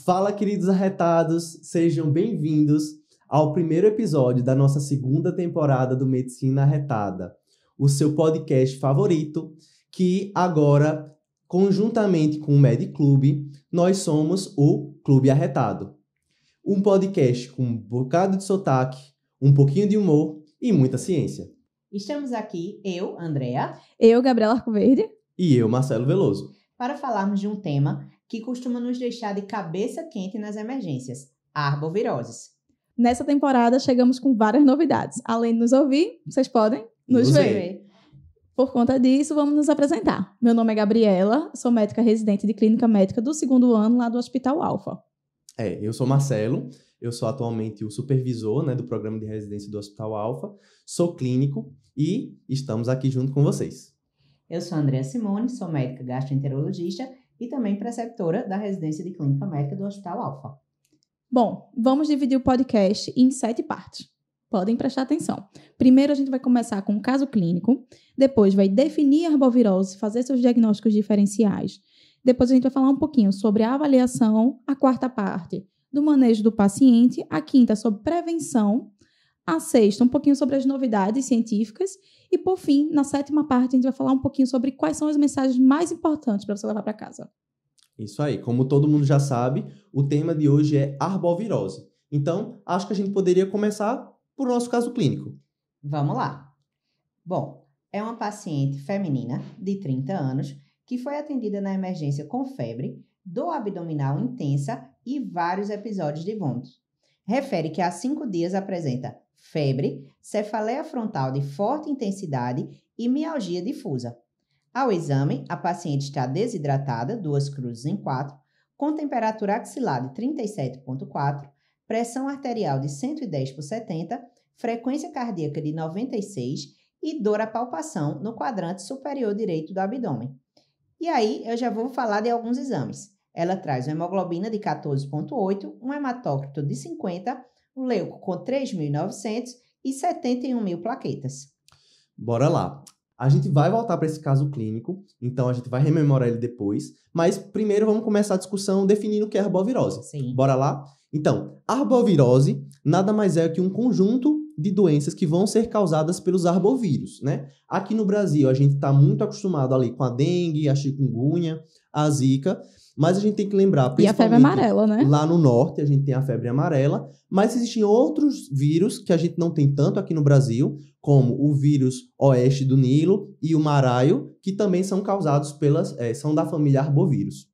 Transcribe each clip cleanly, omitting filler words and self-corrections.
Fala, queridos arretados, sejam bem-vindos ao primeiro episódio da nossa segunda temporada do Medicina Arretada, o seu podcast favorito, que agora, conjuntamente com o MedClub, nós somos o Clube Arretado. Um podcast com um bocado de sotaque, um pouquinho de humor e muita ciência. Estamos aqui, eu, Andrea. Eu, Gabriela Arcoverde. E eu, Marcelo Veloso. Para falarmos de um tema que costuma nos deixar de cabeça quente nas emergências, arboviroses. Nessa temporada, chegamos com várias novidades. Além de nos ouvir, vocês podem nos ver. Por conta disso, vamos nos apresentar. Meu nome é Gabriela, sou médica residente de clínica médica do 2º ano lá do Hospital Alfa. Eu sou Marcelo, eu sou atualmente o supervisor, do programa de residência do Hospital Alfa, sou clínico e estamos aqui junto com vocês. Eu sou Andrea Simone, sou médica gastroenterologista e também preceptora da residência de clínica médica do Hospital Alfa. Bom, vamos dividir o podcast em 7 partes. Podem prestar atenção. Primeiro a gente vai começar com um caso clínico, depois vai definir a arbovirose, fazer seus diagnósticos diferenciais. Depois a gente vai falar um pouquinho sobre a avaliação, a 4ª parte do manejo do paciente, a 5ª sobre prevenção, a 6ª um pouquinho sobre as novidades científicas e, por fim, na 7ª parte a gente vai falar um pouquinho sobre quais são as mensagens mais importantes para você levar para casa. Isso aí, como todo mundo já sabe, o tema de hoje é arbovirose. Então, acho que a gente poderia começar por nosso caso clínico. Vamos lá. Bom, é uma paciente feminina de 30 anos que foi atendida na emergência com febre, dor abdominal intensa e vários episódios de vômitos. Refere que há 5 dias apresenta febre, cefaleia frontal de forte intensidade e mialgia difusa. Ao exame, a paciente está desidratada, 2 cruzes em 4, com temperatura axilar de 37,4, pressão arterial de 110/70, frequência cardíaca de 96 e dor à palpação no quadrante superior direito do abdômen. E aí, eu já vou falar de alguns exames. Ela traz uma hemoglobina de 14,8, um hematócrito de 50, um leuco com 3.900 e 71.000 plaquetas. Bora lá. A gente vai voltar para esse caso clínico, então a gente vai rememorar ele depois, mas primeiro vamos começar a discussão definindo o que é arbovirose. Sim. Bora lá? Então, arbovirose nada mais é que um conjunto de doenças que vão ser causadas pelos arbovírus, Aqui no Brasil, a gente está muito acostumado ali com a dengue, a chikungunya, a zika, mas a gente tem que lembrar, E a febre amarela, lá no norte a gente tem a febre amarela, mas existem outros vírus que a gente não tem tanto aqui no Brasil, como o vírus oeste do Nilo e o maraio, que também são causados são da família arbovírus.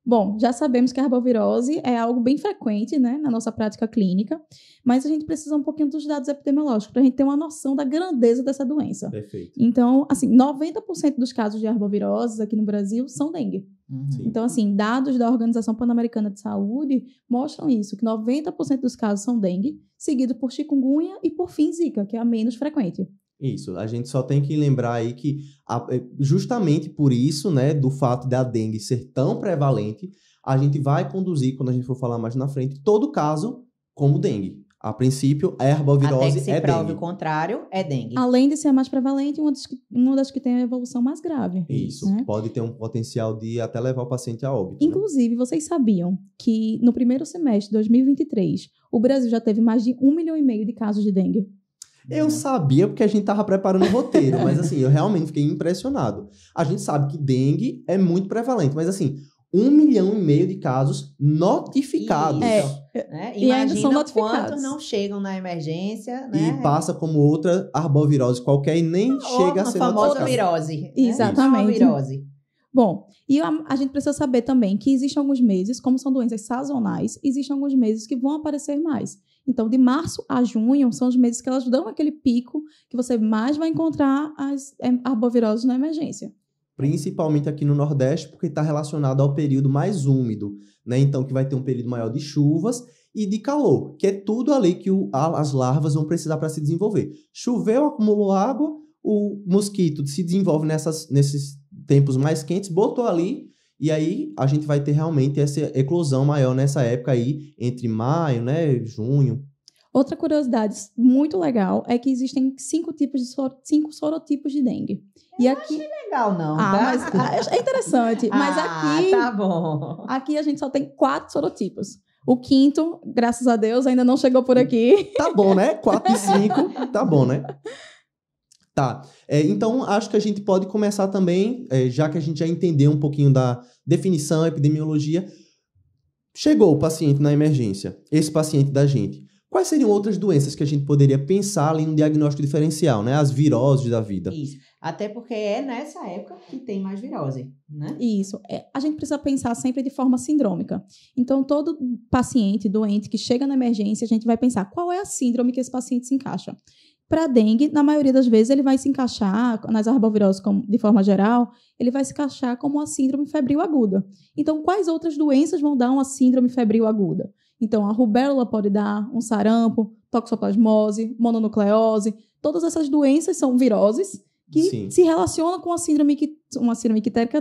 Bom, já sabemos que a arbovirose é algo bem frequente, na nossa prática clínica, mas a gente precisa um pouquinho dos dados epidemiológicos para a gente ter uma noção da grandeza dessa doença. Perfeito. Então, 90% dos casos de arboviroses aqui no Brasil são dengue. Uhum. Então, dados da Organização Pan-Americana de Saúde mostram isso, que 90% dos casos são dengue, seguido por chikungunya e, por fim, zika, que é a menos frequente. Isso, a gente só tem que lembrar aí que justamente por isso, do fato da dengue ser tão prevalente, a gente vai conduzir, quando a gente for falar mais na frente, todo caso como dengue. A princípio, a arbovirose Até que se prove dengue. o contrário, é dengue. Além de ser a mais prevalente, uma das que tem a evolução mais grave. Isso, pode ter um potencial de até levar o paciente a óbito. Inclusive, vocês sabiam que no primeiro semestre de 2023, o Brasil já teve mais de 1,5 milhão de casos de dengue? Eu sabia porque a gente estava preparando o roteiro, mas eu realmente fiquei impressionado. A gente sabe que dengue é muito prevalente, mas 1,5 milhão de casos notificados. E ainda são Imagina notificados. quantos não chegam na emergência, E passa como outra arbovirose qualquer e nem chega a ser a famosa notificada. virose. Exatamente. Uma virose. Bom, e a gente precisa saber também que existem alguns meses, como são doenças sazonais, existem alguns meses que vão aparecer mais. Então, de março a junho são os meses que elas dão aquele pico que você mais vai encontrar as arboviroses na emergência. Principalmente aqui no Nordeste, porque está relacionado ao período mais úmido, Então, que vai ter um período maior de chuvas e de calor, que é tudo ali que as larvas vão precisar para se desenvolver. Choveu, acumulou água, o mosquito se desenvolve nesses tempos mais quentes, botou ali, e aí a gente vai ter realmente essa eclosão maior nessa época aí, entre maio, junho. Outra curiosidade muito legal é que existem 5 sorotipos de dengue. E aqui... Legal, não. Mas é interessante. Mas aqui... tá bom. Aqui a gente só tem 4 sorotipos. O 5º, graças a Deus, ainda não chegou por aqui. Tá bom, né? 4 e 5, tá bom, né? Tá. Então, acho que a gente pode começar também, já que a gente já entendeu um pouquinho da definição, epidemiologia. Chegou o paciente na emergência, esse paciente da gente. Quais seriam outras doenças que a gente poderia pensar ali no diagnóstico diferencial, né? As viroses da vida. Isso. Até porque é nessa época que tem mais virose, né? Isso. A gente precisa pensar sempre de forma sindrômica. Então, todo paciente doente que chega na emergência, a gente vai pensar qual é a síndrome que esse paciente se encaixa. Para dengue, na maioria das vezes, ele vai se encaixar, nas arboviroses de forma geral, ele vai se encaixar como uma síndrome febril aguda. Então, quais outras doenças vão dar uma síndrome febril aguda? Então, a rubéola pode dar, um sarampo, toxoplasmose, mononucleose. Todas essas doenças são viroses que se relacionam com uma síndrome ictérica,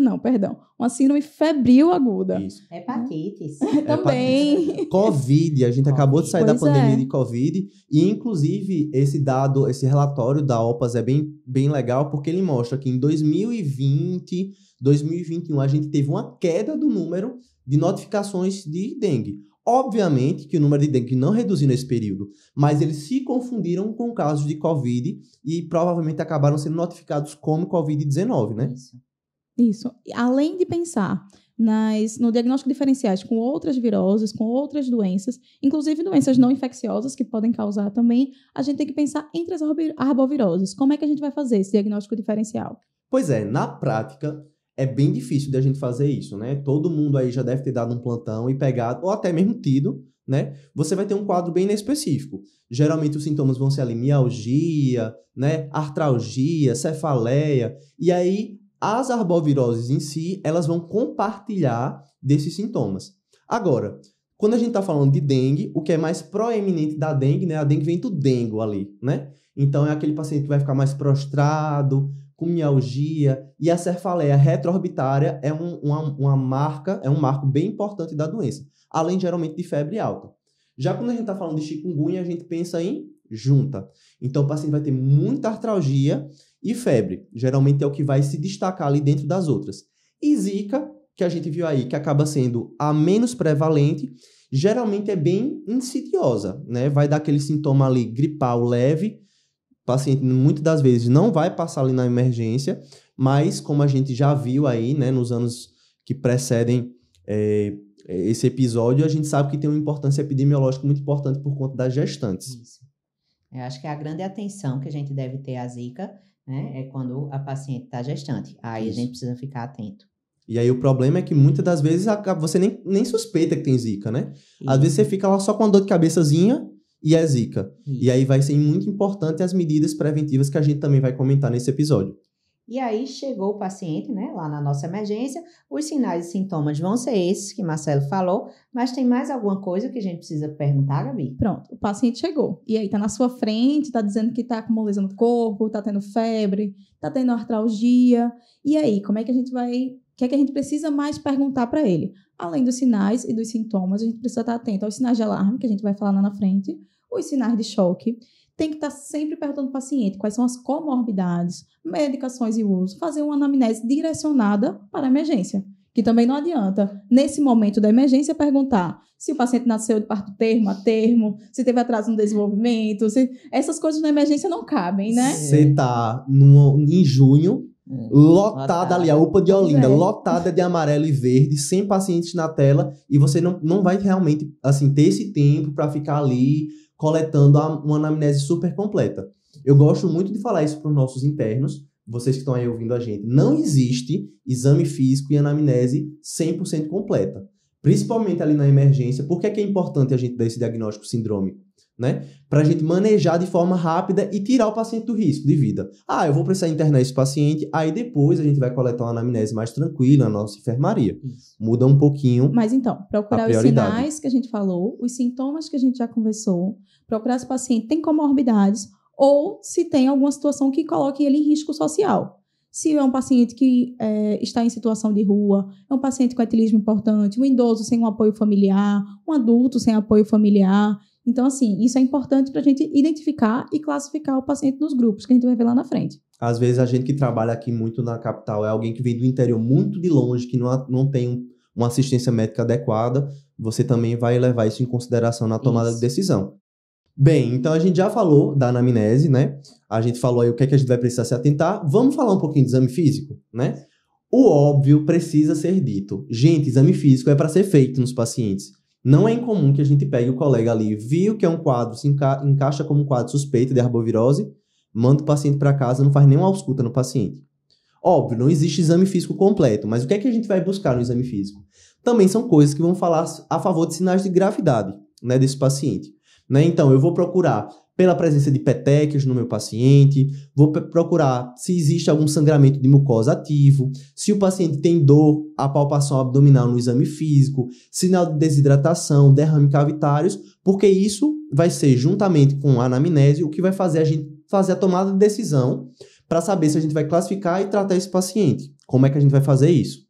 uma síndrome febril aguda. Isso. Hepatites. Também. Covid, a gente acabou de sair da pandemia é. de Covid e, inclusive, esse relatório da OPAS é bem legal porque ele mostra que em 2020, 2021, a gente teve uma queda do número de notificações de dengue. Obviamente que o número de dengue não reduziu nesse período, mas eles se confundiram com casos de Covid e provavelmente acabaram sendo notificados como Covid-19, né? Isso. Além de pensar no diagnóstico diferenciais com outras viroses, com outras doenças, inclusive doenças não infecciosas que podem causar também, a gente tem que pensar entre as arboviroses. Como é que a gente vai fazer esse diagnóstico diferencial? Pois é, na prática, é bem difícil de a gente fazer isso, né? Todo mundo aí já deve ter dado um plantão e pegado, ou até mesmo tido, né? Você vai ter um quadro bem específico. Geralmente os sintomas vão ser ali mialgia, né? Artralgia, cefaleia. E aí, as arboviroses em si, elas vão compartilhar desses sintomas. Agora, quando a gente está falando de dengue, o que é mais proeminente da dengue, né? A dengue vem do dengo ali, né? Então, é aquele paciente que vai ficar mais prostrado, com mialgia, e a cefaleia retroorbitária é um marco bem importante da doença, além geralmente de febre alta. Já quando a gente está falando de chikungunya, a gente pensa em junta. Então o paciente vai ter muita artralgia e febre, geralmente é o que vai se destacar ali dentro das outras. E zika, que a gente viu aí, que acaba sendo a menos prevalente, geralmente é bem insidiosa, né? Vai dar aquele sintoma ali gripal leve. O paciente, muitas das vezes, não vai passar ali na emergência, mas como a gente já viu aí, né, nos anos que precedem esse episódio, a gente sabe que tem uma importância epidemiológica muito importante por conta das gestantes. Isso. Eu acho que a grande atenção que a gente deve ter à zika, né, é quando a paciente está gestante. Aí a gente precisa ficar atento. E aí o problema é que muitas das vezes você nem suspeita que tem zika, né? Às vezes você fica lá só com uma dor de cabeçazinha, e é zika. E aí vai ser muito importante as medidas preventivas que a gente também vai comentar nesse episódio. E aí chegou o paciente, né, lá na nossa emergência, os sinais e sintomas vão ser esses que Marcelo falou, mas tem mais alguma coisa que a gente precisa perguntar, Gabi? Pronto, o paciente chegou. E aí tá na sua frente, tá dizendo que tá com moleza no corpo, tá tendo febre, tá tendo artralgia. E aí, como é que a gente vai... O que é que a gente precisa mais perguntar para ele? Além dos sinais e dos sintomas, a gente precisa estar atento aos sinais de alarme, que a gente vai falar lá na frente, os sinais de choque. Tem que estar sempre perguntando ao paciente quais são as comorbidades, medicações e uso, fazer uma anamnese direcionada para a emergência. Que também não adianta, nesse momento da emergência, perguntar se o paciente nasceu de parto termo a termo, se teve atraso no desenvolvimento, essas coisas na emergência não cabem, né? Você tá em junho, lotada ali, a UPA de Olinda, lotada de amarelo e verde, sem pacientes na tela, e você não vai realmente assim, ter esse tempo para ficar ali coletando uma anamnese super completa. Eu gosto muito de falar isso para os nossos internos, vocês que estão aí ouvindo a gente. Não existe exame físico e anamnese 100% completa. Principalmente ali na emergência. Por que é importante a gente dar esse diagnóstico sindrômico? Né? Para a gente manejar de forma rápida e tirar o paciente do risco de vida. Eu vou precisar internar esse paciente, aí depois a gente vai coletar uma anamnese mais tranquila na nossa enfermaria. Muda um pouquinho. Mas então, procurar os sinais que a gente falou, os sintomas que a gente já conversou, procurar se o paciente tem comorbidades ou se tem alguma situação que coloque ele em risco social. Se é um paciente que está em situação de rua, é um paciente com etilismo importante, um idoso sem um apoio familiar, um adulto sem apoio familiar. Então, assim, isso é importante para a gente identificar e classificar o paciente nos grupos, que a gente vai ver lá na frente. Às vezes a gente que trabalha aqui muito na capital é alguém que vem do interior muito de longe, que não tem uma assistência médica adequada, você também vai levar isso em consideração na tomada de decisão. Bem, então a gente já falou da anamnese, né? A gente falou aí o que é que a gente vai precisar se atentar. Vamos falar um pouquinho de exame físico, né? O óbvio precisa ser dito. Gente, exame físico é para ser feito nos pacientes. Não é incomum que a gente pegue o colega ali, viu que é um quadro, se encaixa como um quadro suspeito de arbovirose, manda o paciente para casa, não faz nenhuma ausculta no paciente. Óbvio, não existe exame físico completo, mas o que é que a gente vai buscar no exame físico? Também são coisas que vão falar a favor de sinais de gravidade, né, desse paciente. Né? Então, eu vou procurar pela presença de petequias no meu paciente, vou procurar se existe algum sangramento de mucosa ativo, se o paciente tem dor, a palpação abdominal no exame físico, sinal de desidratação, derrame cavitários, porque isso vai ser, juntamente com a anamnese, o que vai fazer a gente fazer a tomada de decisão para saber se a gente vai classificar e tratar esse paciente. Como é que a gente vai fazer isso?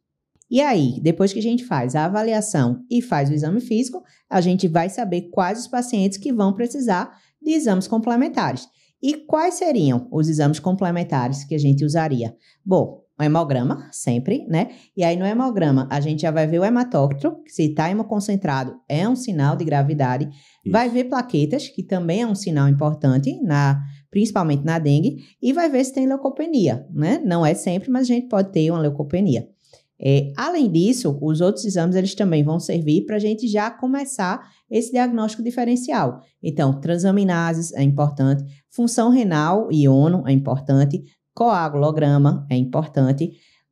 E aí, depois que a gente faz a avaliação e faz o exame físico, a gente vai saber quais os pacientes que vão precisar de exames complementares. E quais seriam os exames complementares que a gente usaria? Bom, o hemograma, sempre, né? E aí no hemograma a gente já vai ver o hematócrito, que se está hemoconcentrado é um sinal de gravidade. Isso. Vai ver plaquetas, que também é um sinal importante, principalmente na dengue. E vai ver se tem leucopenia, né? Não é sempre, mas a gente pode ter uma leucopenia. Além disso, os outros exames eles também vão servir para a gente já começar esse diagnóstico diferencial. Então, transaminases é importante, função renal e iono é importante, coagulograma é importante,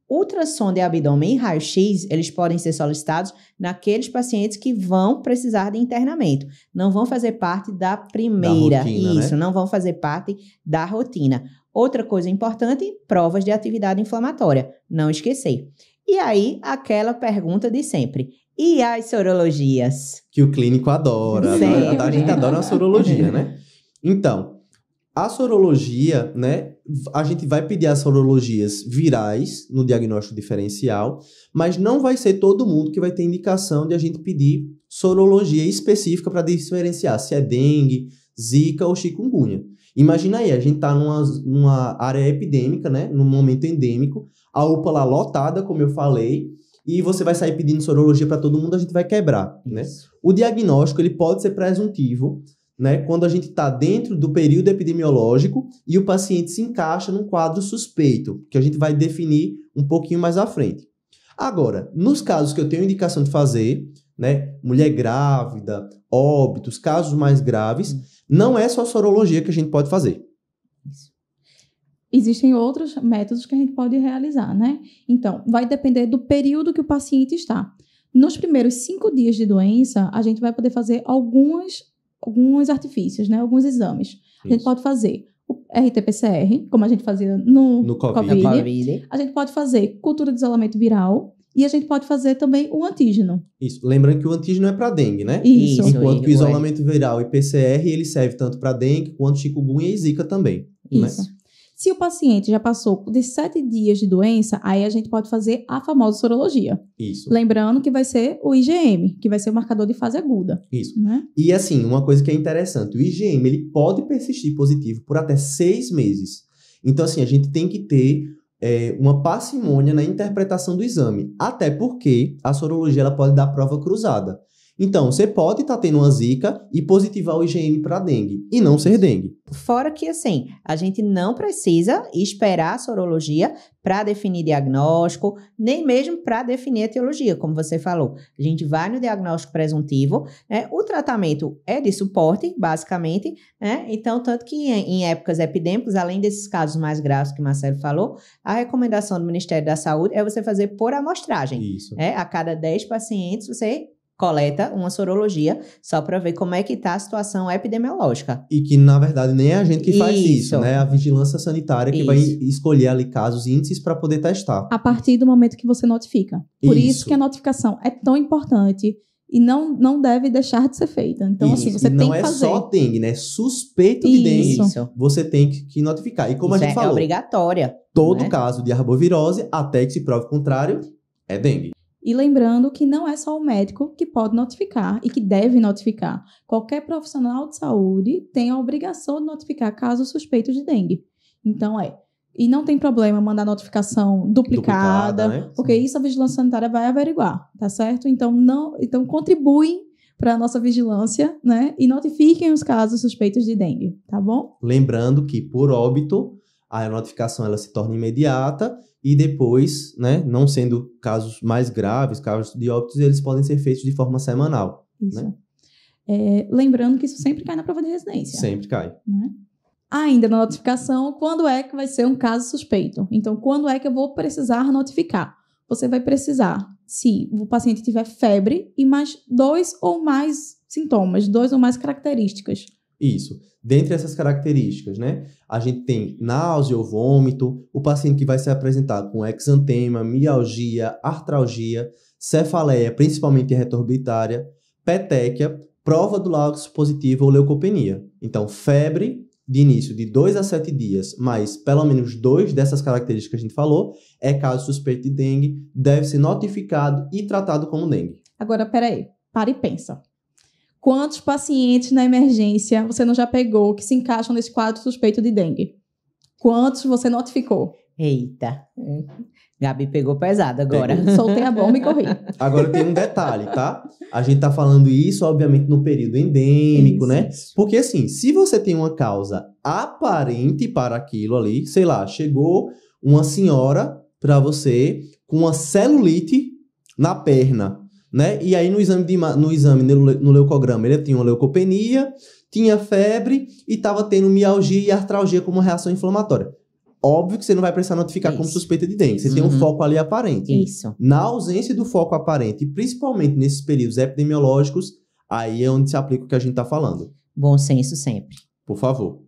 ultrassom de abdômen e raio-x, eles podem ser solicitados naqueles pacientes que vão precisar de internamento. Não vão fazer parte da primeira, rotina, isso, né? Não vão fazer parte da rotina. Outra coisa importante, provas de atividade inflamatória, não esquecer. E aí, aquela pergunta de sempre. E as sorologias? Que o clínico adora. A gente adora a sorologia, né? Então, a sorologia, né? A gente vai pedir as sorologias virais no diagnóstico diferencial, mas não vai ser todo mundo que vai ter indicação de a gente pedir sorologia específica para diferenciar se é dengue, zika ou chikungunya. Imagina aí, a gente tá numa área epidêmica, né? Num momento endêmico, a UPA lá lotada, como eu falei, e você vai sair pedindo sorologia para todo mundo, a gente vai quebrar, né? O diagnóstico, ele pode ser presuntivo, né? Quando a gente está dentro do período epidemiológico e o paciente se encaixa num quadro suspeito, que a gente vai definir um pouquinho mais à frente. Agora, nos casos que eu tenho indicação de fazer, né? Mulher grávida, óbitos, casos mais graves, não é só sorologia que a gente pode fazer. Isso. Existem outros métodos que a gente pode realizar, né? Então, vai depender do período que o paciente está. Nos primeiros 5 dias de doença, a gente vai poder fazer alguns artifícios, né? Alguns exames. Isso. A gente pode fazer o RT-PCR, como a gente fazia no COVID. A gente pode fazer cultura de isolamento viral. E a gente pode fazer também o antígeno. Isso. Lembrando que o antígeno é para dengue, né? Isso. Enquanto que o isolamento viral e PCR, ele serve tanto para dengue quanto chikungunya e zika também. Isso. Né? Se o paciente já passou de 7 dias de doença, aí a gente pode fazer a famosa sorologia. Isso. Lembrando que vai ser o IgM, que vai ser o marcador de fase aguda. Isso. Né? E assim, uma coisa que é interessante, o IgM, ele pode persistir positivo por até 6 meses. Então assim, a gente tem que ter uma parcimônia na interpretação do exame. Até porque a sorologia ela pode dar prova cruzada. Então, você pode estar tendo uma zika e positivar o IgM para dengue e não ser dengue. Fora que, assim, a gente não precisa esperar a sorologia para definir diagnóstico, nem mesmo para definir etiologia, como você falou. A gente vai no diagnóstico presuntivo, né? O tratamento é de suporte, basicamente, né? Então, tanto que em épocas epidêmicas, além desses casos mais graves que o Marcelo falou, a recomendação do Ministério da Saúde é você fazer por amostragem. Isso. A cada 10 pacientes, você coleta uma sorologia só para ver como é que está a situação epidemiológica. E que, na verdade, nem é a gente que faz isso, né? A vigilância sanitária que vai escolher ali casos índices para poder testar. A partir do momento que você notifica. Por isso que a notificação é tão importante e não deve deixar de ser feita. Então, assim, você tem que fazer. Não é só dengue, né? Suspeito de dengue, você tem que notificar. E como isso a gente falou, é obrigatória. Todo caso de arbovirose, até que se prove o contrário, é dengue. E lembrando que não é só o médico que pode notificar e que deve notificar. Qualquer profissional de saúde tem a obrigação de notificar caso suspeito de dengue. Então, E não tem problema mandar notificação duplicada, né? porque isso a vigilância sanitária vai averiguar, tá certo? Então, contribuem para a nossa vigilância, né? E notifiquem os casos suspeitos de dengue, tá bom? Lembrando que, por óbito, a notificação ela se torna imediata e depois, né, não sendo casos mais graves, casos de óbitos, eles podem ser feitos de forma semanal. Isso. Né? Lembrando que isso sempre cai na prova de residência. Sempre cai. Né? Ainda na notificação, quando é que vai ser um caso suspeito? Então, quando é que eu vou precisar notificar? Você vai precisar, se o paciente tiver febre e mais 2 ou mais sintomas, 2 ou mais características. Isso. Dentre essas características, né, a gente tem náusea ou vômito, o paciente que vai se apresentar com exantema, mialgia, artralgia, cefaleia, principalmente retroorbitária, petequia, prova do láux positivo ou leucopenia. Então, febre de início de 2 a 7 dias, mas pelo menos 2 dessas características que a gente falou, é caso suspeito de dengue, deve ser notificado e tratado como dengue. Agora, peraí, para e pensa. Quantos pacientes na emergência você não já pegou que se encaixam nesse quadro suspeito de dengue? Quantos você notificou? Eita. Gabi pegou pesado agora. Soltei a bomba e corri. Agora tem um detalhe, tá? A gente tá falando isso, obviamente, no período endêmico, né? Porque, assim, se você tem uma causa aparente para aquilo ali, sei lá, chegou uma senhora para você com uma celulite na perna, né? E aí, no leucograma, ele tinha uma leucopenia, tinha febre e tava tendo mialgia e artralgia como reação inflamatória. Óbvio que você não vai precisar notificar como suspeita de dengue. Você tem um foco ali aparente. Isso. Na ausência do foco aparente, principalmente nesses períodos epidemiológicos, aí é onde se aplica o que a gente está falando. Bom senso sempre. Por favor.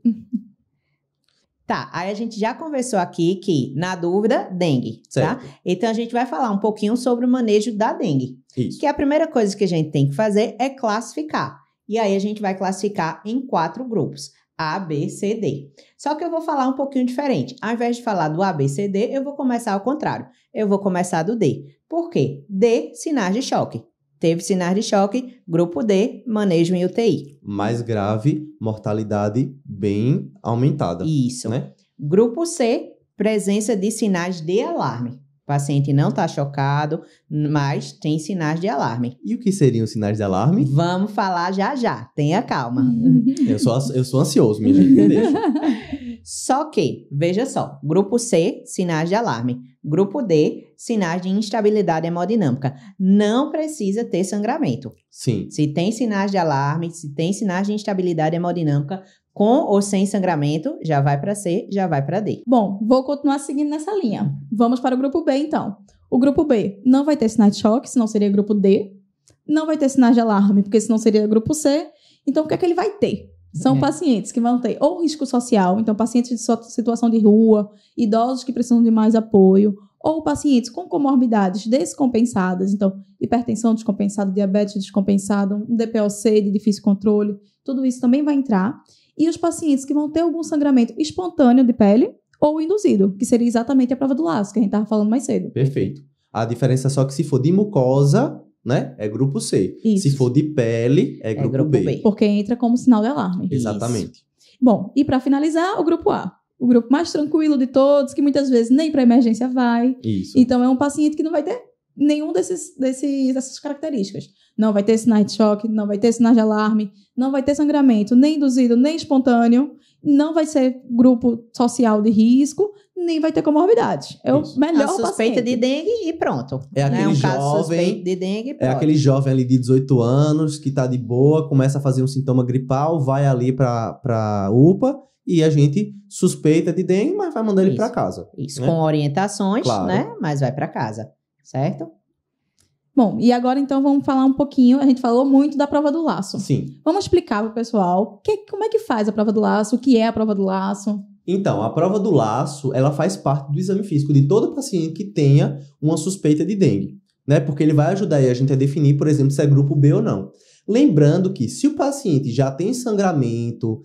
Tá, aí a gente já conversou aqui que, na dúvida, dengue, Certo. tá? Então, a gente vai falar um pouquinho sobre o manejo da dengue. Isso. Que a primeira coisa que a gente tem que fazer é classificar. E aí, a gente vai classificar em 4 grupos. A, B, C, D. Só que eu vou falar um pouquinho diferente. Ao invés de falar do A, B, C, D, eu vou começar ao contrário. Eu vou começar do D. Por quê? D, sinais de choque. Teve sinais de choque, grupo D, manejo em UTI. Mais grave, mortalidade bem aumentada. Isso. Né? Grupo C, presença de sinais de alarme. O paciente não está chocado, mas tem sinais de alarme. E o que seriam os sinais de alarme? Vamos falar já já. Tenha calma. Eu sou ansioso, minha gente. Me deixa. Só que, veja só, grupo C, sinais de alarme. Grupo D, sinais de instabilidade hemodinâmica. Não precisa ter sangramento. Sim. Se tem sinais de alarme, se tem sinais de instabilidade hemodinâmica, com ou sem sangramento, já vai para C, já vai para D. Bom, vou continuar seguindo nessa linha. Vamos para o grupo B, então. O grupo B não vai ter sinais de choque, senão seria grupo D. Não vai ter sinais de alarme, porque senão seria grupo C. Então, o que é que ele vai ter? São pacientes que vão ter ou risco social, então pacientes de situação de rua, idosos que precisam de mais apoio, ou pacientes com comorbidades descompensadas, então hipertensão descompensada, diabetes descompensada, um DPOC de difícil controle, tudo isso também vai entrar. E os pacientes que vão ter algum sangramento espontâneo de pele ou induzido, que seria exatamente a prova do laço, que a gente estava falando mais cedo. Perfeito. A diferença é só que se for de mucosa, né, é grupo C. Isso. Se for de pele, é grupo B. Porque entra como sinal de alarme. Exatamente. Bom, e para finalizar, o grupo A. O grupo mais tranquilo de todos, que muitas vezes nem para emergência vai. Isso. Então, é um paciente que não vai ter nenhum dessas características. Não vai ter sinais de choque, não vai ter sinais de alarme, não vai ter sangramento nem induzido, nem espontâneo, não vai ser grupo social de risco, nem vai ter comorbidades. É Isso. o melhor A suspeita paciente. de dengue e pronto. É aquele Um caso jovem- suspeito de dengue, É pronto. aquele jovem ali de 18 anos que tá de boa, começa a fazer um sintoma gripal, vai ali pra UPA e a gente suspeita de dengue, mas vai mandar ele Isso. pra casa. Isso, né? com orientações, Claro. né? Mas vai para casa, certo? Bom, e agora então vamos falar um pouquinho, a gente falou muito da prova do laço. Sim. Vamos explicar para o pessoal como é que faz a prova do laço, o que é a prova do laço. Então, a prova do laço, ela faz parte do exame físico de todo paciente que tenha uma suspeita de dengue, né? Porque ele vai ajudar aí a gente a definir, por exemplo, se é grupo B ou não. Lembrando que se o paciente já tem sangramento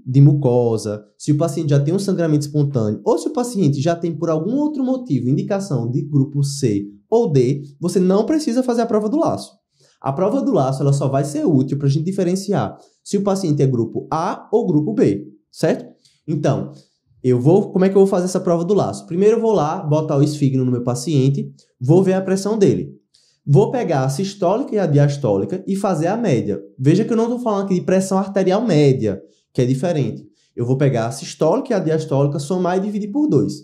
de mucosa, se o paciente já tem um sangramento espontâneo, ou se o paciente já tem por algum outro motivo indicação de grupo C ou D, você não precisa fazer a prova do laço. A prova do laço ela só vai ser útil para a gente diferenciar se o paciente é grupo A ou grupo B, certo? Então, como é que eu vou fazer essa prova do laço? Primeiro eu vou lá, botar o esfígmo no meu paciente, vou ver a pressão dele. Vou pegar a sistólica e a diastólica e fazer a média. Veja que eu não estou falando aqui de pressão arterial média, que é diferente. Eu vou pegar a sistólica e a diastólica, somar e dividir por 2.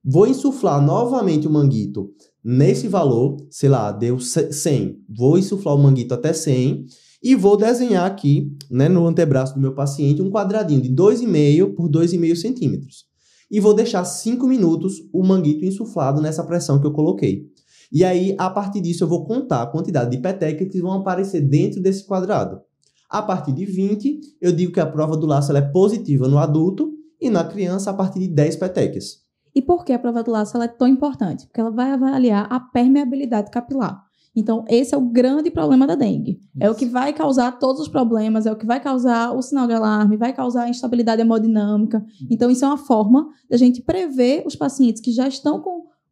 Vou insuflar novamente o manguito nesse valor, sei lá, deu 100. Vou insuflar o manguito até 100 e vou desenhar aqui, né, no antebraço do meu paciente, um quadradinho de 2,5 por 2,5 centímetros. E vou deixar 5 minutos o manguito insuflado nessa pressão que eu coloquei. E aí, a partir disso, eu vou contar a quantidade de petecas que vão aparecer dentro desse quadrado. A partir de 20, eu digo que a prova do laço ela é positiva no adulto e na criança a partir de 10 petecas. E por que a prova do laço ela é tão importante? Porque ela vai avaliar a permeabilidade capilar. Então, esse é o grande problema da dengue. Isso. É o que vai causar todos os problemas, é o que vai causar o sinal de alarme, vai causar a instabilidade hemodinâmica. Então, isso é uma forma de a gente prever os pacientes que já estão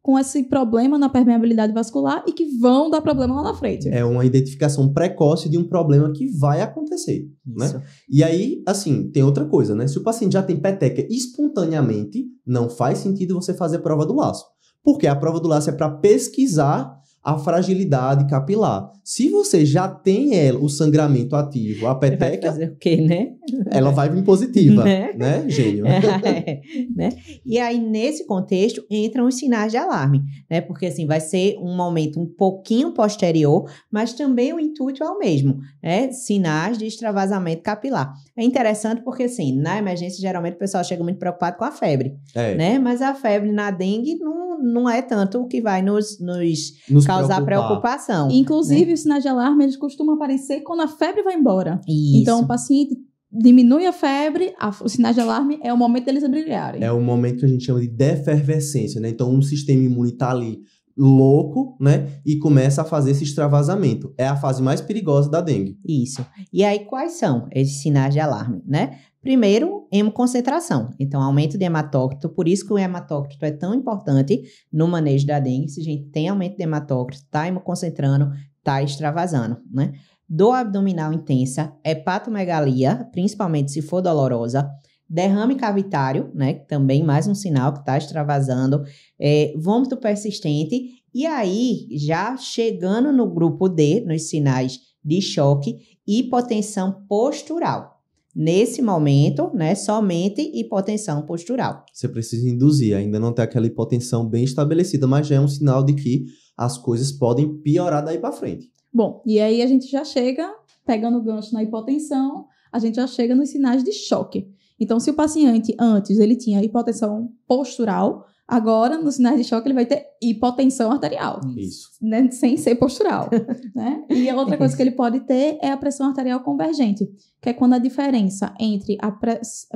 com esse problema na permeabilidade vascular e que vão dar problema lá na frente. É uma identificação precoce de um problema que vai acontecer, né? E aí, assim, tem outra coisa, né? Se o paciente já tem peteca espontaneamente, não faz sentido você fazer a prova do laço. Porque a prova do laço é para pesquisar a fragilidade capilar. Se você já tem o sangramento ativo, a peteca... Vai fazer o quê, né? Ela vai vir positiva, né, gênio? Né? E aí, nesse contexto, entram os sinais de alarme, né? Porque, assim, vai ser um momento um pouquinho posterior, mas também o intuito é o mesmo, né? Sinais de extravasamento capilar. É interessante porque, assim, na emergência, geralmente, o pessoal chega muito preocupado com a febre, né? Mas a febre na dengue não é tanto o que vai nos causar preocupação. Inclusive, né? Os sinais de alarme, eles costumam aparecer quando a febre vai embora. Isso. Então, o paciente diminui a febre, os sinais de alarme é o momento deles brilharem. É o momento que a gente chama de defervescência, né? Então, um sistema imune tá ali louco, né? E começa a fazer esse extravasamento. É a fase mais perigosa da dengue. Isso. E aí, quais são esses sinais de alarme, né? Primeiro, hemoconcentração. Então, aumento de hematócrito. Por isso que o hematócrito é tão importante no manejo da dengue. Se a gente tem aumento de hematócrito, tá hemoconcentrando, tá extravasando, né? Dor abdominal intensa, hepatomegalia, principalmente se for dolorosa, derrame cavitário, né? Também mais um sinal que tá extravasando, vômito persistente. E aí, já chegando no grupo D, nos sinais de choque, hipotensão postural. Nesse momento, né, somente hipotensão postural. Você precisa induzir, ainda não tem aquela hipotensão bem estabelecida, mas já é um sinal de que as coisas podem piorar daí para frente. Bom, e aí a gente já chega, pegando o gancho na hipotensão, a gente já chega nos sinais de choque. Então, se o paciente antes ele tinha hipotensão postural, agora, nos sinais de choque, ele vai ter hipotensão arterial. Isso. Né? Sem ser postural. Né? E a outra coisa que ele pode ter é a pressão arterial convergente, que é quando a diferença entre a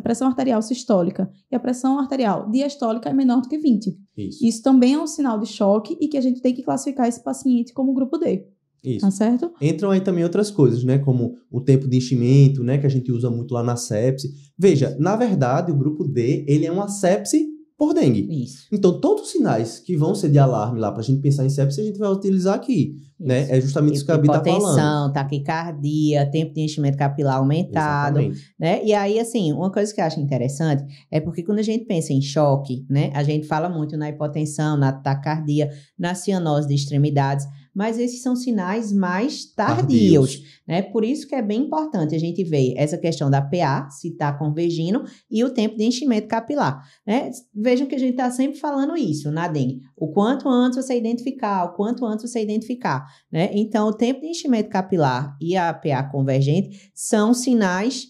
pressão arterial sistólica e a pressão arterial diastólica é menor do que 20. Isso também é um sinal de choque e que a gente tem que classificar esse paciente como grupo D. Isso. Tá certo? Entram aí também outras coisas, né? Como o tempo de enchimento, né? Que a gente usa muito lá na sepse. Veja, na verdade, o grupo D, ele é uma sepse por dengue. Isso. Então, todos os sinais que vão ser de alarme lá pra gente pensar em sepse, a gente vai utilizar aqui, né? É justamente isso que a Gabi tá falando. Hipotensão, taquicardia, tempo de enchimento capilar aumentado, né? E aí, assim, uma coisa que eu acho interessante é porque quando a gente pensa em choque, né? A gente fala muito na hipotensão, na taquicardia, na cianose de extremidades, mas esses são sinais mais tardios, né? Por isso que é bem importante a gente ver essa questão da PA, se está convergindo, e o tempo de enchimento capilar, né? Vejam que a gente está sempre falando isso na dengue. O quanto antes você identificar, né? Então, o tempo de enchimento capilar e a PA convergente são sinais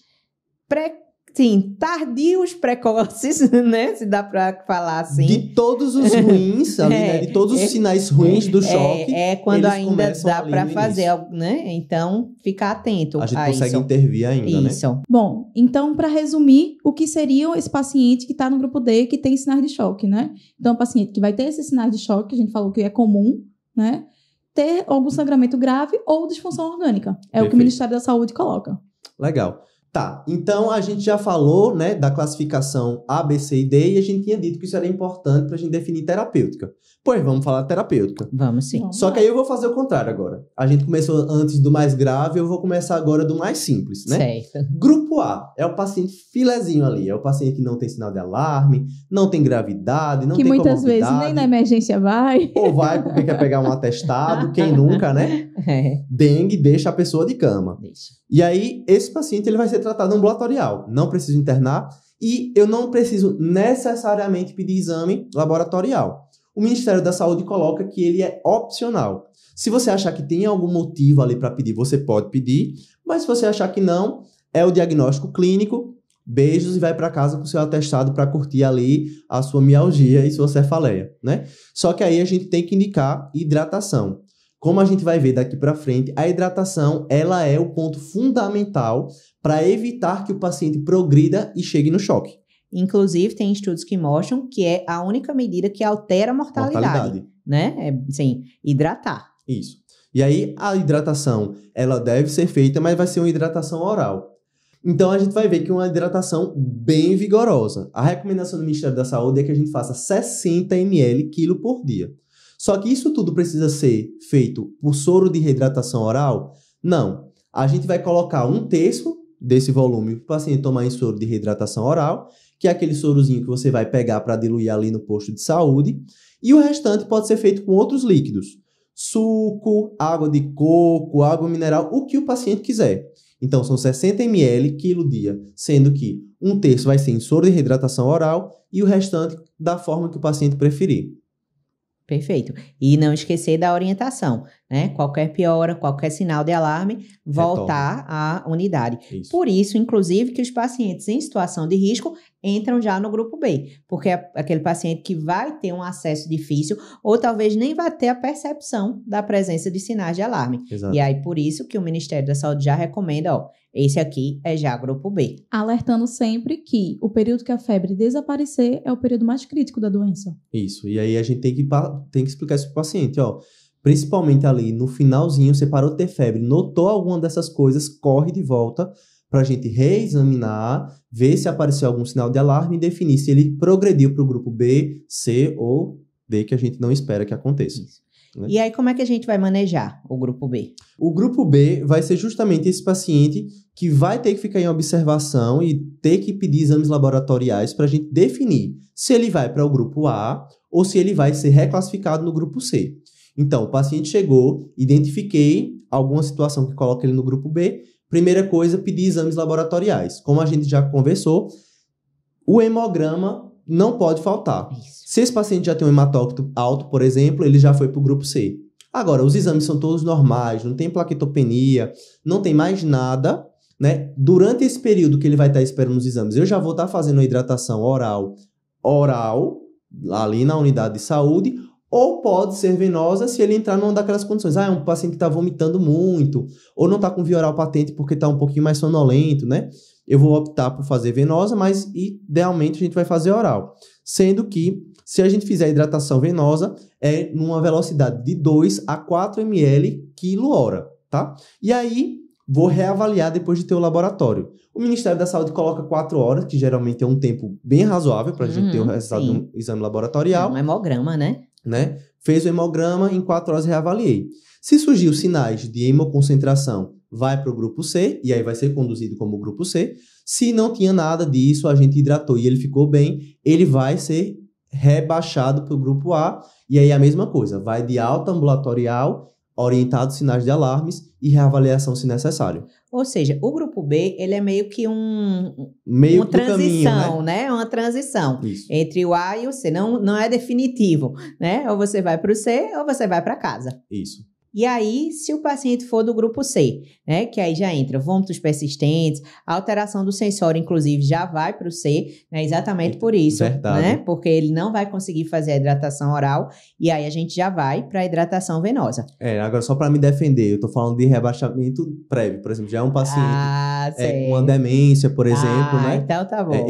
tardios, precoces, né? Se dá para falar assim. De todos os ruins, ali, né? De todos os sinais ruins do choque. É quando ainda dá para fazer, né? Então, ficar atento a isso. A gente consegue intervir ainda, isso. Né? Bom, então, para resumir, o que seria esse paciente que está no grupo D, que tem sinais de choque, né? Então, o paciente que vai ter esses sinais de choque, a gente falou que é comum, né? ter algum sangramento grave ou disfunção orgânica. É o que Perfeito. o Ministério da Saúde coloca. Legal. Tá, então a gente já falou, né, da classificação A, B, C e D, e a gente tinha dito que isso era importante pra gente definir terapêutica. Pois vamos falar de terapêutica. Vamos sim. Vamos Só lá. que aí eu vou fazer o contrário agora. A gente começou antes do mais grave, eu vou começar agora do mais simples, né? Certo. Grupo A é o paciente filezinho ali, é o paciente que não tem sinal de alarme, não tem gravidade, não Que tem muitas vezes comorbidade, nem na emergência vai. ou vai porque quer pegar um atestado, quem nunca, né? Dengue deixa a pessoa de cama. Deixa. E aí, esse paciente ele vai ser tratado ambulatorial. Não preciso internar e eu não preciso necessariamente pedir exame laboratorial. O Ministério da Saúde coloca que ele é opcional. Se você achar que tem algum motivo ali para pedir, você pode pedir. Mas se você achar que não, é o diagnóstico clínico. Beijos e vai para casa com seu atestado para curtir ali a sua mialgia e sua cefaleia, né? Só que aí a gente tem que indicar hidratação. Como a gente vai ver daqui para frente, a hidratação ela é o ponto fundamental para evitar que o paciente progrida e chegue no choque. Inclusive, tem estudos que mostram que é a única medida que altera a mortalidade. Né? É, sim, hidratar. Isso. E aí, a hidratação, ela deve ser feita, mas vai ser uma hidratação oral. Então, a gente vai ver que é uma hidratação bem vigorosa. A recomendação do Ministério da Saúde é que a gente faça 60 ml quilo por dia. Só que isso tudo precisa ser feito por soro de reidratação oral? Não. A gente vai colocar 1/3 desse volume para o paciente tomar em soro de reidratação oral, que é aquele sorozinho que você vai pegar para diluir ali no posto de saúde, e o restante pode ser feito com outros líquidos. Suco, água de coco, água mineral, o que o paciente quiser. Então, são 60 ml quilo dia, sendo que 1/3 vai ser em soro de reidratação oral e o restante da forma que o paciente preferir. Perfeito. E não esquecer da orientação, né? Qualquer piora, qualquer sinal de alarme, voltar à unidade. Isso. Por isso, inclusive, que os pacientes em situação de risco entram já no grupo B, porque é aquele paciente que vai ter um acesso difícil ou talvez nem vai ter a percepção da presença de sinais de alarme. Exato. E aí, por isso que o Ministério da Saúde já recomenda, ó, esse aqui é já grupo B. Alertando sempre que o período que a febre desaparecer é o período mais crítico da doença. Isso. E aí a gente tem que explicar isso pro paciente, ó. Principalmente ali no finalzinho, você parou de ter febre, notou alguma dessas coisas, corre de volta para a gente reexaminar, ver se apareceu algum sinal de alarme e definir se ele progrediu para o grupo B, C ou D, que a gente não espera que aconteça. Né? E aí, como é que a gente vai manejar o grupo B? O grupo B vai ser justamente esse paciente que vai ter que ficar em observação e ter que pedir exames laboratoriais para a gente definir se ele vai para o grupo A ou se ele vai ser reclassificado no grupo C. Então, o paciente chegou, identifiquei alguma situação que coloca ele no grupo B. Primeira coisa, pedir exames laboratoriais. Como a gente já conversou, o hemograma não pode faltar. Isso. Se esse paciente já tem um hematócrito alto, por exemplo, ele já foi para o grupo C. Agora, os exames são todos normais, não tem plaquetopenia, não tem mais nada, né? Durante esse período que ele vai estar esperando os exames, eu já vou estar fazendo a hidratação oral, ali na unidade de saúde, ou pode ser venosa se ele entrar numa daquelas condições. É um paciente que está vomitando muito, ou não está com via oral patente porque está um pouquinho mais sonolento, né? Eu vou optar por fazer venosa, mas idealmente a gente vai fazer oral. Sendo que, se a gente fizer a hidratação venosa, é numa velocidade de 2 a 4 ml quilo-hora, tá? E aí, vou reavaliar depois de ter o laboratório. O Ministério da Saúde coloca 4 horas, que geralmente é um tempo bem razoável para a gente ter o resultado sim. de um exame laboratorial. Um hemograma, né? Fez o hemograma, em 4 horas reavaliei. Se surgiu sinais de hemoconcentração, vai para o grupo C, e aí vai ser conduzido como grupo C. Se não tinha nada disso, a gente hidratou e ele ficou bem, ele vai ser rebaixado para o grupo A, e aí a mesma coisa, vai de alta ambulatorial, orientado sinais de alarmes e reavaliação se necessário. Ou seja, o grupo B, ele é meio que uma Meio do transição, caminho, né? Uma transição Isso. entre o A e o C. Não é definitivo, né? Ou você vai para o C ou você vai para casa. Isso. E aí, se o paciente for do grupo C, né, que aí já entra vômitos persistentes, a alteração do sensório, inclusive, já vai para o C, né, exatamente por isso, Verdade. né, porque ele não vai conseguir fazer a hidratação oral, e aí a gente já vai para a hidratação venosa. Agora só para me defender, eu tô falando de rebaixamento prévio, por exemplo, já é um paciente com uma demência, por exemplo, né? Então tá bom.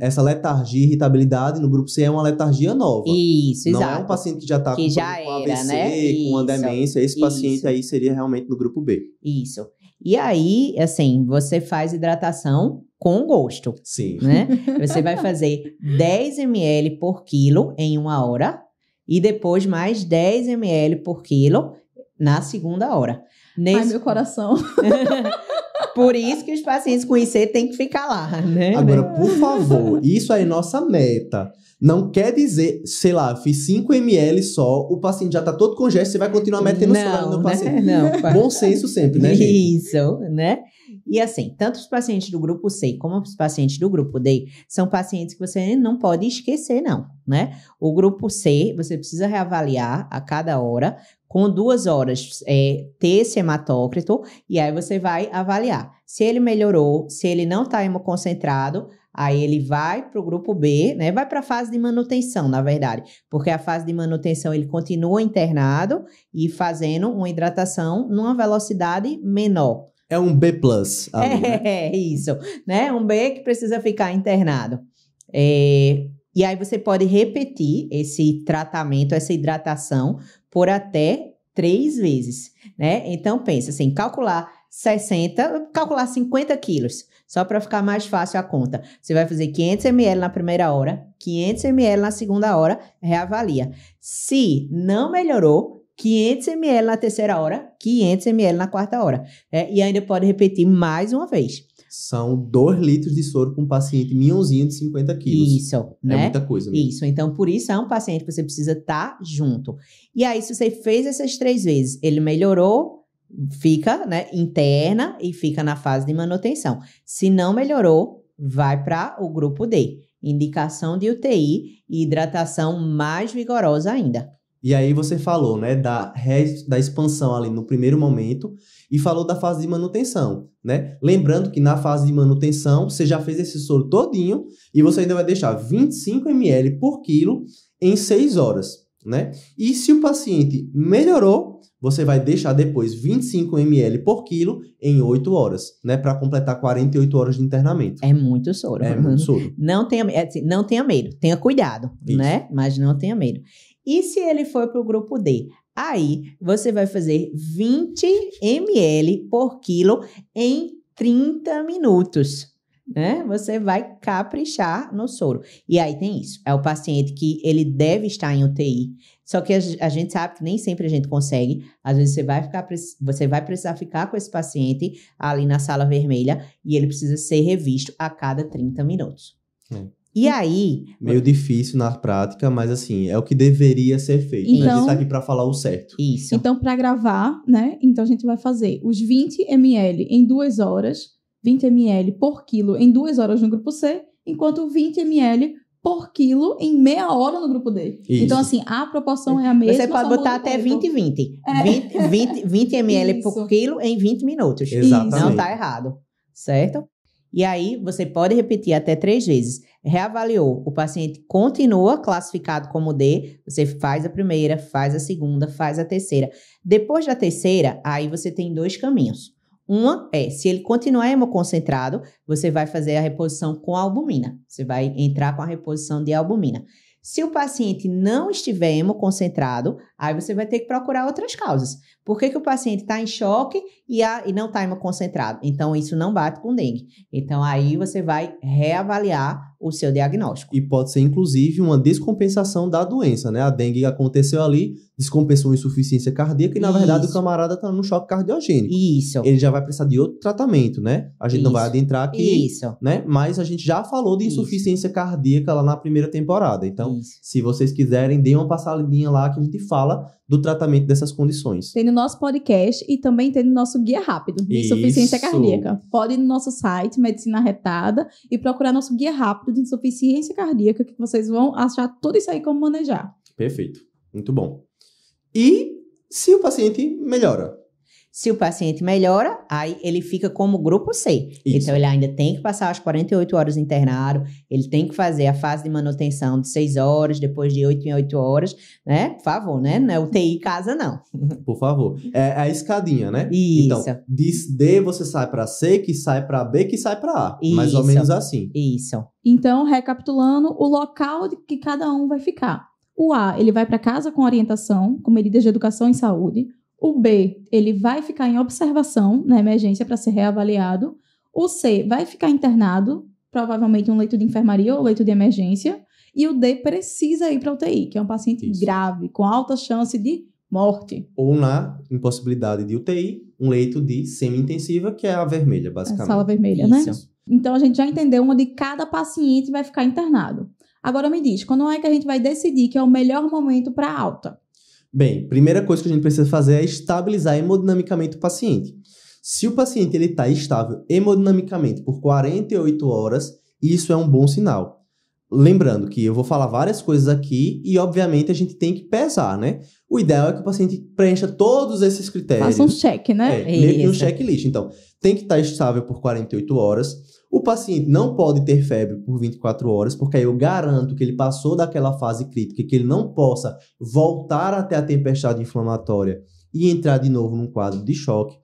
Essa letargia, irritabilidade no grupo C é uma letargia nova. Isso, Não exato. é um paciente que já está com já com era, AVC, né? com uma Isso. preferência, esse paciente Isso. aí seria realmente no grupo B. Isso. E aí, assim, você faz hidratação com gosto, Sim. né? Você vai fazer 10 ml por quilo em 1 hora e depois mais 10 ml por quilo na segunda hora. Ai, meu coração. Por isso que os pacientes com IC têm que ficar lá, né? Agora, por favor, isso aí é nossa meta. Não quer dizer, sei lá, fiz 5 ml só, o paciente já tá todo congesto, você vai continuar metendo soro no paciente. Não. Bom senso sempre, né, gente? Isso, né? E assim, tanto os pacientes do grupo C como os pacientes do grupo D são pacientes que você não pode esquecer, não, né? O grupo C, você precisa reavaliar a cada hora, com 2 horas ter esse hematócrito, e aí você vai avaliar. Se ele melhorou, se ele não está hemoconcentrado, aí ele vai para o grupo B, né? Vai para a fase de manutenção, na verdade, porque a fase de manutenção ele continua internado e fazendo uma hidratação numa velocidade menor. É um B+. Ali, né? Isso, né? Um B que precisa ficar internado. E aí você pode repetir esse tratamento, essa hidratação, por até 3 vezes, né? Então, pensa assim, calcular 50 quilos, só para ficar mais fácil a conta. Você vai fazer 500 ml na primeira hora, 500 ml na segunda hora, reavalia. Se não melhorou, 500 ml na terceira hora, 500 ml na quarta hora. E ainda pode repetir mais uma vez. São 2 litros de soro com um paciente minhãozinho de 50 quilos. Isso, né? É muita coisa mesmo. Isso, então por isso é um paciente que você precisa estar junto. E aí, se você fez essas 3 vezes, ele melhorou, fica, né, interna e fica na fase de manutenção. Se não melhorou, vai para o grupo D. Indicação de UTI e hidratação mais vigorosa ainda. E aí você falou, né, da expansão ali no primeiro momento e falou da fase de manutenção, né? Lembrando que na fase de manutenção você já fez esse soro todinho e você ainda vai deixar 25 ml por quilo em 6 horas, né? E se o paciente melhorou, você vai deixar depois 25 ml por quilo em 8 horas, né? Para completar 48 horas de internamento. É muito soro. É muito soro. Não tenha medo, tenha cuidado, Isso. né? Mas não tenha medo. E se ele for para o grupo D? Aí, você vai fazer 20 ml por quilo em 30 minutos, né? Você vai caprichar no soro. E aí tem isso. É o paciente que ele deve estar em UTI. Só que a gente sabe que nem sempre a gente consegue. Às vezes você vai precisar ficar com esse paciente ali na sala vermelha e ele precisa ser revisto a cada 30 minutos. E aí... Meio difícil na prática, mas assim, é o que deveria ser feito. Então, né? A gente tá aqui pra falar o certo. Isso. Então, para gravar, né? Então, a gente vai fazer os 20 ml em 2 horas, 20 ml por quilo em 2 horas no grupo C, enquanto 20 ml por quilo em meia hora no grupo D. Isso. Então, assim, a proporção é a mesma. Você pode só botar muda o até tempo. 20 e 20. 20 ml por Isso. quilo em 20 minutos. Exatamente. Não tá errado, certo? E aí, você pode repetir até 3 vezes. Reavaliou, o paciente continua classificado como D, você faz a primeira, faz a segunda, faz a terceira. Depois da terceira, aí você tem 2 caminhos. Uma é, se ele continuar hemoconcentrado, você vai fazer a reposição com albumina. Você vai entrar com a reposição de albumina. Se o paciente não estiver hemoconcentrado, aí você vai ter que procurar outras causas. Por que o paciente está em choque e não está hemoconcentrado? Então, isso não bate com dengue. Então, aí você vai reavaliar o seu diagnóstico. E pode ser, inclusive, uma descompensação da doença, né? A dengue aconteceu ali, descompensou a insuficiência cardíaca e, na verdade, o camarada está no choque cardiogênico. Isso. Ele já vai precisar de outro tratamento, né? A gente não vai adentrar aqui, Isso. né? Mas a gente já falou de insuficiência cardíaca lá na primeira temporada. Então, se vocês quiserem, dê uma passadinha lá que a gente fala do tratamento dessas condições. Tem no nosso podcast e também tem no nosso guia rápido de insuficiência cardíaca. Pode ir no nosso site, Medicina Retada, e procurar nosso guia rápido de insuficiência cardíaca, que vocês vão achar tudo isso aí como manejar. Perfeito. Muito bom. E se o paciente melhora? Se o paciente melhora, aí ele fica como grupo C. Isso. Então, ele ainda tem que passar as 48 horas internado, ele tem que fazer a fase de manutenção de 6 horas, depois de 8 em 8 horas, né? Por favor, né? Não é UTI casa, não. Por favor. É a escadinha, né? Isso. Então, de D você sai para C, que sai para B, que sai para A. Isso. Mais ou menos assim. Isso. Então, recapitulando, o local de que cada um vai ficar. O A, ele vai para casa com orientação, com medidas de educação em saúde. O B, ele vai ficar em observação na emergência para ser reavaliado. O C, vai ficar internado, provavelmente em um leito de enfermaria ou leito de emergência. E o D, precisa ir para UTI, que é um paciente grave, com alta chance de morte. Ou na impossibilidade de UTI, um leito de semi-intensiva, que é a vermelha, basicamente. Sala vermelha, né? Então, a gente já entendeu onde cada paciente vai ficar internado. Agora me diz, quando é que a gente vai decidir que é o melhor momento para alta? Bem, primeira coisa que a gente precisa fazer é estabilizar hemodinamicamente o paciente. Se o paciente está estável hemodinamicamente por 48 horas, isso é um bom sinal. Lembrando que eu vou falar várias coisas aqui e, obviamente, a gente tem que pesar, né? O ideal é que o paciente preencha todos esses critérios. Faça um check, né? Meio que um checklist. Então, tem que estar estável por 48 horas. O paciente não pode ter febre por 24 horas, porque aí eu garanto que ele passou daquela fase crítica e que ele não possa voltar até a tempestade inflamatória e entrar de novo num quadro de choque.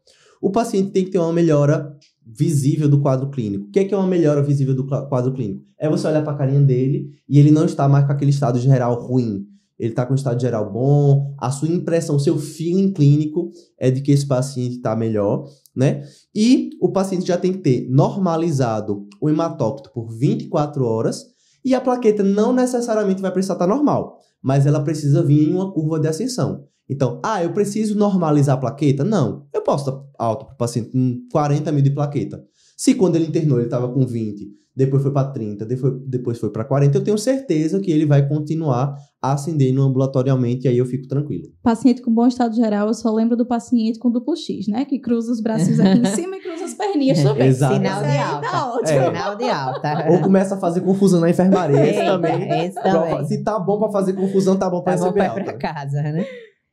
O paciente tem que ter uma melhora visível do quadro clínico. O que é uma melhora visível do quadro clínico? É você olhar para a carinha dele e ele não está mais com aquele estado geral ruim. Ele está com um estado geral bom, a sua impressão, o seu feeling clínico é de que esse paciente está melhor, né? E o paciente já tem que ter normalizado o hematócrito por 24 horas e a plaqueta não necessariamente vai precisar estar normal, mas ela precisa vir em uma curva de ascensão. Então, eu preciso normalizar a plaqueta? Não, eu posso estar alto para o paciente com 40 mil de plaqueta. Se quando ele internou ele estava com 20, depois foi para 30, depois foi para 40, eu tenho certeza que ele vai continuar ascendendo ambulatorialmente e aí eu fico tranquilo. Paciente com bom estado geral, eu só lembro do paciente com duplo X, né? Que cruza os braços aqui em cima e cruza as perninhas também. Exato. Sinal de alta. Tá ótimo. Sinal de alta. Ou começa a fazer confusão na enfermaria. Esse também. Esse também. Se tá bom para fazer confusão, tá bom para receber alta. Pra casa, né?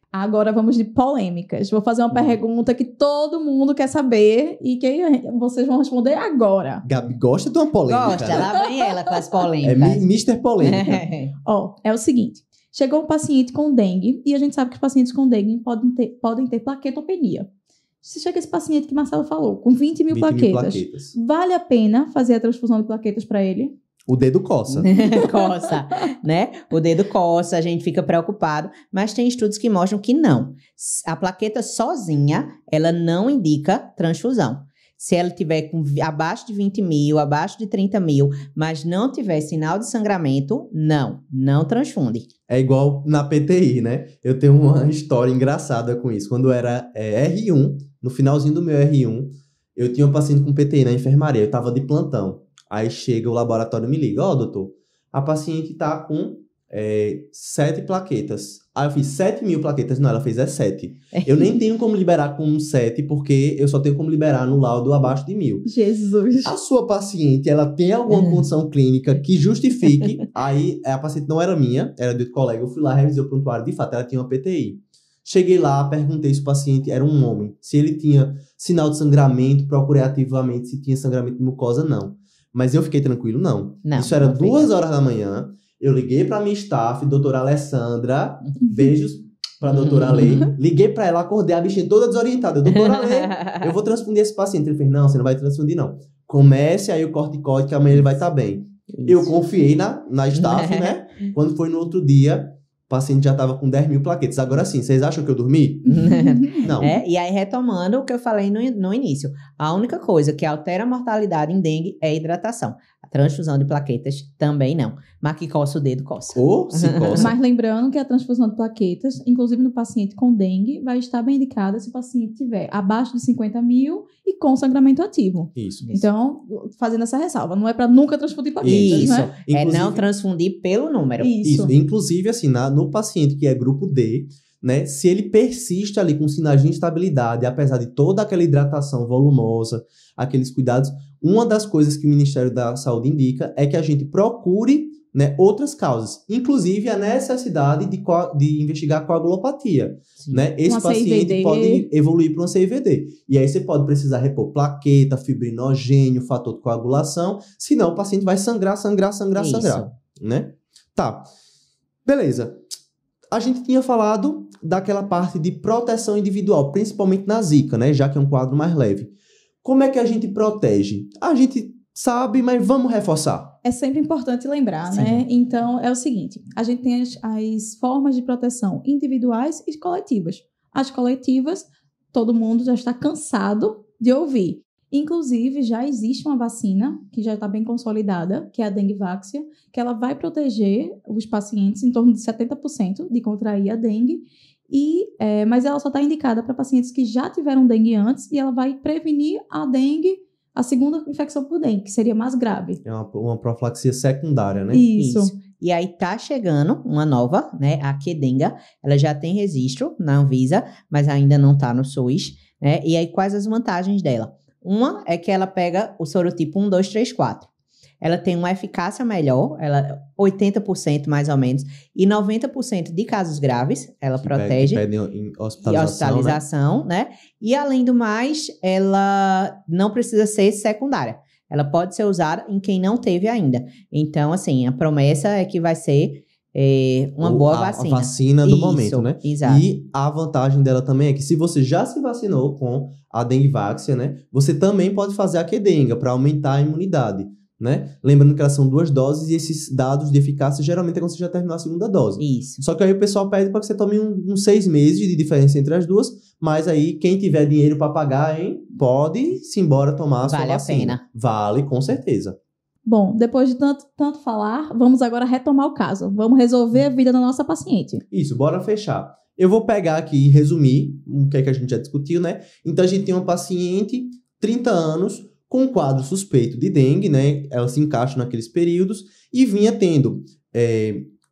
Agora vamos de polêmicas. Vou fazer uma pergunta que todo mundo quer saber e que vocês vão responder agora. Gabi gosta de uma polêmica. Gosta, né? lá vem ela com as polêmicas. É Mr. Polêmica. É o seguinte. Chegou um paciente com dengue e a gente sabe que os pacientes com dengue podem ter plaquetopenia. Se chega esse paciente que Marcelo falou, com 20 mil plaquetas, vale a pena fazer a transfusão de plaquetas para ele? O dedo coça. Coça, né? O dedo coça, a gente fica preocupado, mas tem estudos que mostram que não. A plaqueta sozinha, ela não indica transfusão. Se ela tiver abaixo de 20 mil, abaixo de 30 mil, mas não tiver sinal de sangramento, não transfunde. É igual na PTI, né? Eu tenho uma história engraçada com isso. Quando eu era R1, no finalzinho do meu R1, eu tinha um paciente com PTI na enfermaria, eu tava de plantão. Aí chega o laboratório e me liga, doutor, a paciente tá com 7 plaquetas. Aí eu fiz 7 mil plaquetas. Não, ela fez 7. Eu nem tenho como liberar com 7, porque eu só tenho como liberar no laudo abaixo de 1000. Jesus! A sua paciente, ela tem alguma condição clínica que justifique. Aí, a paciente não era minha, era de outro colega. Eu fui lá, revisei o prontuário. De fato, ela tinha uma PTI. Cheguei lá, perguntei se o paciente era um homem. Se ele tinha sinal de sangramento, procurei ativamente se tinha sangramento de mucosa, não. Mas eu fiquei tranquilo, não. Isso era 2 horas da manhã. Eu liguei pra minha staff, doutora Alessandra. Beijos pra doutora Lei. Liguei pra ela, acordei a bichinha toda desorientada. Doutora Lei, eu vou transfundir esse paciente. Ele fez, não, você não vai transfundir, não. Comece aí o corticoide, que amanhã ele vai estar bem. Isso. Eu confiei na staff, né? Quando foi no outro dia, o paciente já tava com 10 mil plaquetas. Agora sim, vocês acham que eu dormi? Não. E aí, retomando o que eu falei no início. A única coisa que altera a mortalidade em dengue é a hidratação. A transfusão de plaquetas também não. Mas que coça o dedo, coça. Ou se coça. Mas lembrando que a transfusão de plaquetas, inclusive no paciente com dengue, vai estar bem indicada se o paciente tiver abaixo de 50 mil e com sangramento ativo. Isso. Então, fazendo essa ressalva, não é para nunca transfundir plaquetas, isso, né? É não transfundir pelo número. Isso. Inclusive, assim, no paciente que é grupo D, né, se ele persiste ali com sinais de instabilidade, apesar de toda aquela hidratação volumosa, aqueles cuidados, uma das coisas que o Ministério da Saúde indica é que a gente procure, né, outras causas, inclusive a necessidade de investigar coagulopatia. Né? Esse paciente CIVD. pode evoluir para uma CIVD. E aí você pode precisar repor plaqueta, fibrinogênio, fator de coagulação, senão o paciente vai sangrar, né? Tá, beleza. A gente tinha falado daquela parte de proteção individual, principalmente na zika, né? Já que é um quadro mais leve. Como é que a gente protege? A gente sabe, mas vamos reforçar. É sempre importante lembrar, né? Então, é o seguinte. A gente tem as formas de proteção individuais e coletivas. As coletivas, todo mundo já está cansado de ouvir. Inclusive, já existe uma vacina que já está bem consolidada, que é a Dengvaxia, que ela vai proteger os pacientes em torno de 70% de contrair a dengue, mas ela só está indicada para pacientes que já tiveram dengue antes e ela vai prevenir a dengue, a segunda infecção por dengue, que seria mais grave. É uma profilaxia secundária, né? Isso. E aí tá chegando uma nova, né? A Qdenga, ela já tem registro na Anvisa, mas ainda não tá no SUS, né? E aí quais as vantagens dela? Uma é que ela pega o sorotipo 1, 2, 3, 4. Ela tem uma eficácia melhor, ela 80% mais ou menos, e 90% de casos graves, ela protege. Que pedem E hospitalização, né? E além do mais, ela não precisa ser secundária. Ela pode ser usada em quem não teve ainda. Então, assim, a promessa é que vai ser uma boa vacina. A vacina do momento, né? Exato. E a vantagem dela também é que se você já se vacinou com a Dengvaxia, né? Você também pode fazer a Qdenga para aumentar a imunidade, né? Lembrando que elas são 2 doses e esses dados de eficácia geralmente é quando você já terminou a segunda dose. Isso. Só que aí o pessoal pede para que você tome uns 6 meses de diferença entre as duas, mas aí quem tiver dinheiro para pagar, hein, pode se embora tomar a sua vacina. Vale a pena. Vale, com certeza. Bom, depois de tanto falar, vamos agora retomar o caso. Vamos resolver a vida da nossa paciente. Isso, bora fechar. Eu vou pegar aqui e resumir o que é que a gente já discutiu, né? Então, a gente tem uma paciente, 30 anos, com um quadro suspeito de dengue, né? Ela se encaixa naqueles períodos e vinha tendo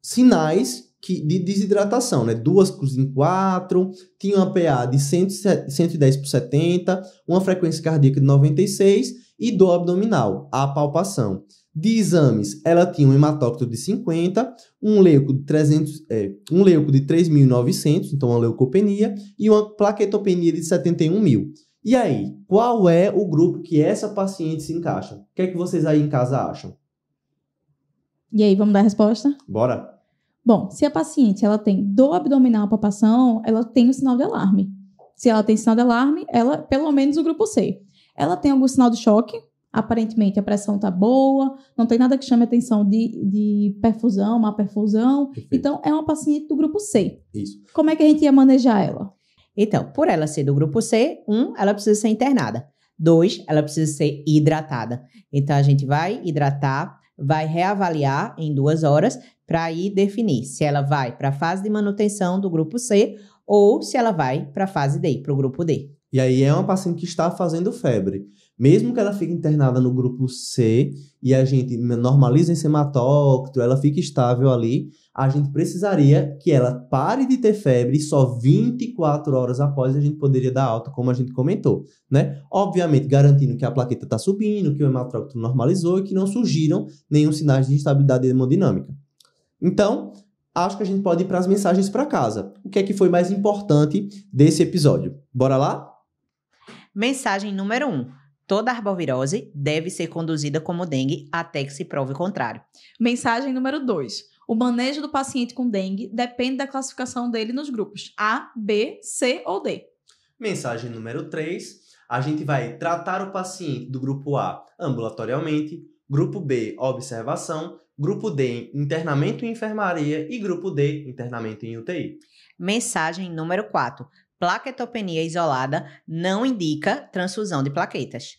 sinais de desidratação, né? 2 cruzes em 4, tinha uma PA de 110 por 70, uma frequência cardíaca de 96 e dor abdominal, a palpação. De exames, ela tinha um hematócrito de 50, um leuco de 3.900, então uma leucopenia, e uma plaquetopenia de 71.000. E aí, qual é o grupo que essa paciente se encaixa? O que é que vocês aí em casa acham? E aí, vamos dar a resposta? Bora! Bom, se a paciente ela tem dor abdominal, palpação, ela tem um sinal de alarme. Se ela tem sinal de alarme, ela, pelo menos o grupo C. Ela tem algum sinal de choque, aparentemente a pressão está boa, não tem nada que chame atenção de perfusão, má perfusão. Perfeito. Então, é uma paciente do grupo C. Isso. Como é que a gente ia manejar ela? Então, por ela ser do grupo C, 1, ela precisa ser internada. 2, ela precisa ser hidratada. Então, a gente vai hidratar, vai reavaliar em 2 horas para ir definir se ela vai para a fase de manutenção do grupo C ou se ela vai para a fase D, para o grupo D. E aí é uma paciente que está fazendo febre. Mesmo que ela fique internada no grupo C e a gente normalize esse hematócrito, ela fique estável ali, a gente precisaria que ela pare de ter febre e só 24 horas após a gente poderia dar alta, como a gente comentou, né? Obviamente, garantindo que a plaqueta está subindo, que o hematócrito normalizou e que não surgiram nenhum sinais de instabilidade hemodinâmica. Então, acho que a gente pode ir para as mensagens para casa. O que é que foi mais importante desse episódio? Bora lá? Mensagem número 1. Toda arbovirose deve ser conduzida como dengue até que se prove o contrário. Mensagem número 2. O manejo do paciente com dengue depende da classificação dele nos grupos A, B, C ou D. Mensagem número 3. A gente vai tratar o paciente do grupo A ambulatorialmente, grupo B, observação, grupo D, internamento em enfermaria e grupo D, internamento em UTI. Mensagem número 4. Plaquetopenia isolada não indica transfusão de plaquetas.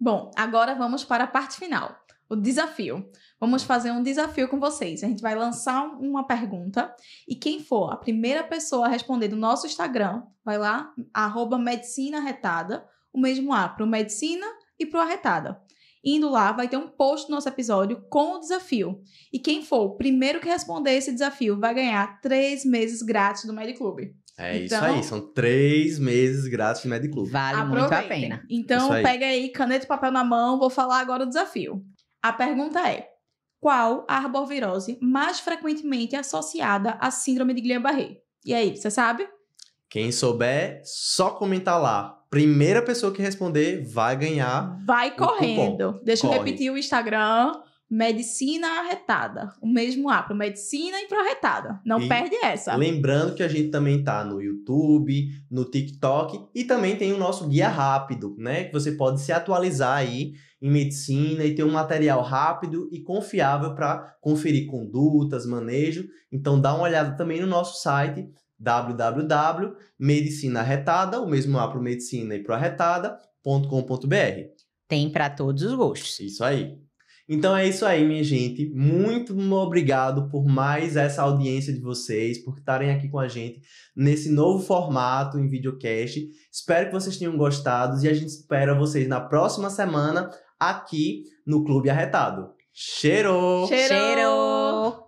Bom, agora vamos para a parte final, o desafio. Vamos fazer um desafio com vocês. A gente vai lançar uma pergunta e quem for a primeira pessoa a responder do nosso Instagram, vai lá, @medicina-arretada, o mesmo A para o medicina e para o arretada. Indo lá, vai ter um post do nosso episódio com o desafio. E quem for o primeiro que responder esse desafio vai ganhar 3 meses grátis do Mediclube. É então, isso aí, são 3 meses grátis de Mediclube. Vale muito a pena. Então, pega aí caneta e papel na mão, vou falar agora o desafio. A pergunta é: qual a arbovirose mais frequentemente associada à síndrome de Guillain-Barré? E aí, você sabe? Quem souber, só comentar lá. Primeira pessoa que responder vai ganhar. Vai correndo. Deixa eu repetir o Instagram. Medicina Arretada. O mesmo A para medicina e para arretada. Não perde essa. Lembrando que a gente também tá no YouTube, no TikTok e também tem o nosso guia rápido, né? Que você pode se atualizar aí em medicina e ter um material rápido e confiável para conferir condutas, manejo. Então dá uma olhada também no nosso site www.medicinaarretada, o mesmo A pro medicina e pro arretada.com.br. Tem para todos os gostos. Isso aí. Então é isso aí, minha gente. Muito obrigado por mais essa audiência de vocês, por estarem aqui com a gente nesse novo formato em videocast. Espero que vocês tenham gostado e a gente espera vocês na próxima semana aqui no Clube Arretado. Cheiro! Cheiro!